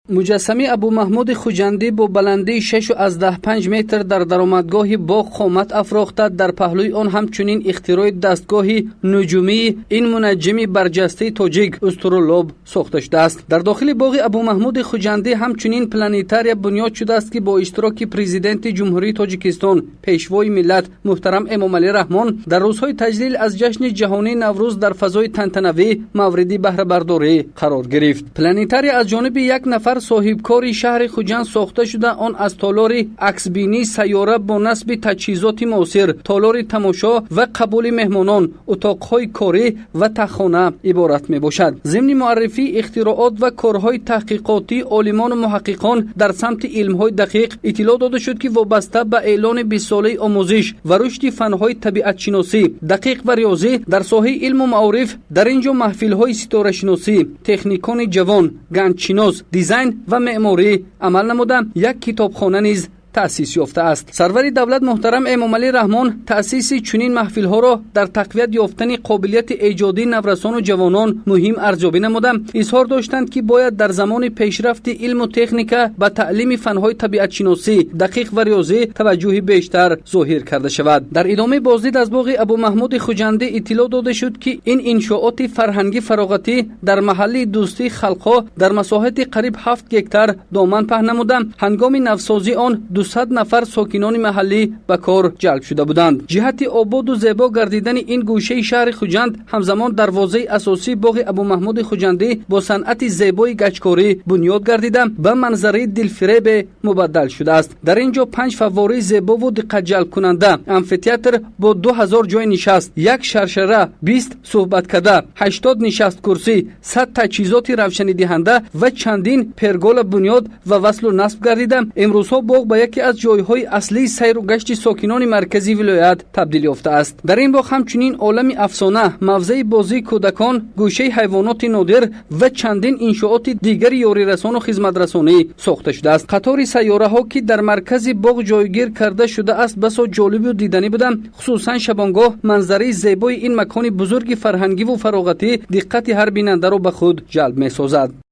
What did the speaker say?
مجسمه ابو محمود خوجندی با بلندی 6.15 متر در درآمدگاه باغ قامت افراخته. در پهلوی آن همچنین اختراع دستگاه نجومی این منجم برجسته تاجیک استرولوب ساخته شده است. در داخل باغ ابو محمود خوجندی همچنین پلانتاریا بنیاد شده است که با اشتراک پرزیدنت جمهوری تاجیکستان پیشوای ملت محترم امامعلی رحمان در روزهای تجلیل از جشن جهانی نوروز در فضای تنتنوی مورد بهره برداری قرار گرفت. پلانتاریا از جانب یک نفر صاحبکار شهر خوجند ساخته شده. آن از تالار عکسبینی سیاره با نصب تجهیزات معاصر، تالار تماشا و قبول مهمانان، اتاقهای کاری و تخانه عبارت می باشد. ضمن معرفی اختراعات و کارهای تحقیقاتی عالمان و محققان در سمت علمهای دقیق اطلاع داده شد که وابسته به اعلان 20 ساله آموزش و رشد فنهای طبیعت شناسی دقیق و ریاضی در ساحه علم و معارف در اینجا محفل‌های ستاره شناسی، تکنیکان جوان، گنجشناس، دیزاین و معماری عمل نموده. یک کتابخانه نیز تأسیس یافته است. سرور دولت محترم امامعلی رحمان تأسیس چنین محفل‌ها را در تقویت یافتن قابلیت ایجادی نورسان و جوانان مهم ارزیابی نموده. اظهار داشتند که باید در زمان پیشرفت علم و تکنیک به تعلیم فنهای طبیعت شناسی دقیق و ریاضی توجه بیشتر ظاهر کرده شود. در ادامه بازدید از باغ ابو محمود خوجندی اطلاع داده شد که این انشاءات فرهنگی فراغتی در محله دوستی خلق‌ها در مساحت قریب 7 هکتار دامن پهن نموده. هنگام نوسازی آن 200 نفر ساکنان محلی به کار جلب شده بودند. جهت آباد و زیبا گردیدن این گوشه شهر خوجند همزمان دروازه اساسی باغ ابو محمود خوجندی با صنعت زیبای گچکاری بنیاد گردیده به منظره دلفریب مبدل شده است. در اینجا 5 فواره زیبا و دقت جلب کننده، آمفی‌تئاتر با 2000 جای نشست، یک شرشره، 20 صحبتکده، 80 نشست کرسی، 100 تجهیزات روشنی دهنده و چندین پرگول بنیاد و وصل و نصب گردیده. امروزها باغ به یکی از جایهای اصلی سیر و گشت ساکنان مرکزی ولایت تبدیل یافته است. در این باغ همچنین عالم افسانه، موضع بازی کودکان، گوشه حیوانات نادر و چندین انشاءات دیگر یاری رسان و خدمت رسانی ساخته شده است. قطار سیاره ها که در مرکز باغ جایگیر کرده شده است بسا جالب و دیدنی بودند. خصوصا شبانگاه منظره زیبای این مکان بزرگ فرهنگی و فراغتی دقت هر بیننده را به خود جلب می سازد.